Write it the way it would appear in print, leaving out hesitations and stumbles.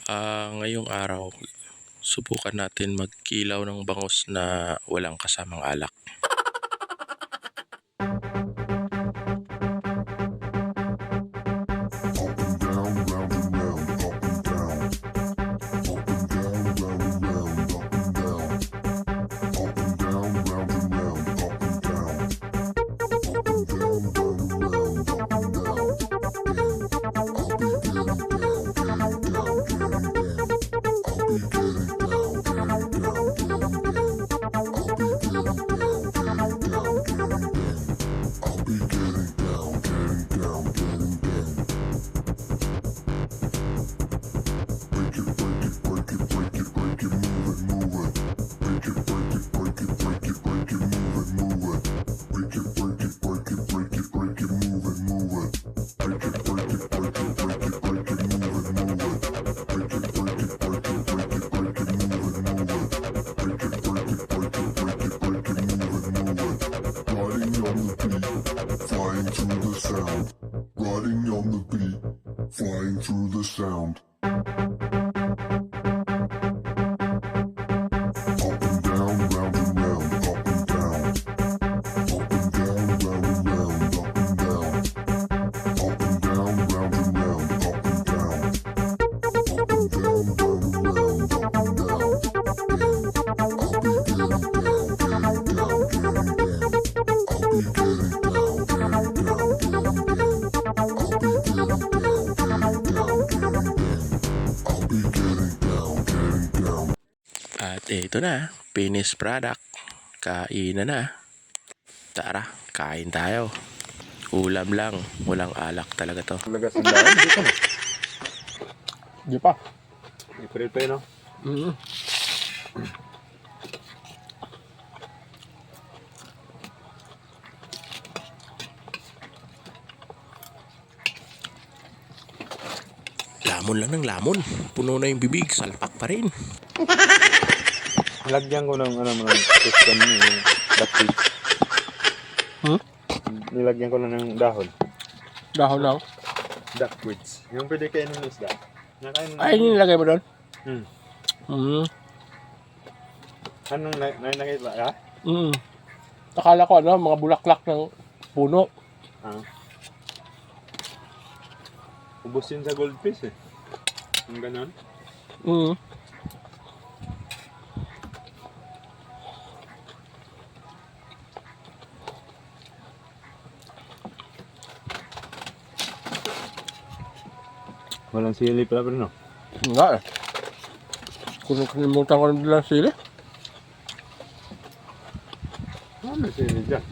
Ngayong araw, subukan natin magkilaw ng bangus na walang kasamang alak. Riding on the beat, flying through the sound. Up and down, round and round, up and down. Up and down, round and round, up and down. Up and down, round and round, up and down. Up and down, round and round, up and down. I'll be getting down, getting down, getting down. I'll be getting down, getting down, getting down. At ito na, finished product. Kainan na. Tara, kain tayo. Ulam lang, walang alak talaga to. Lagas ng dahon, dito na. Di pa. April pa yun, no? Lamon lang ng lamon. Puno na yung bibig, salpak pa rin. Nilagyan ko ng, system yung duckweed. Nilagyan ko lang ng dahon. Dahon lang. Duckweeds. Yung pwede kainin ng isda. Ay, nilagay mo doon? Anong nakita ka? Akala ko mga bulaklak ng puno. Ubus yun sa goldfish eh. Yung ganon. Walang sili pala pero no? Nga eh. Kung kalimutan ko na lang sili. May sili dyan.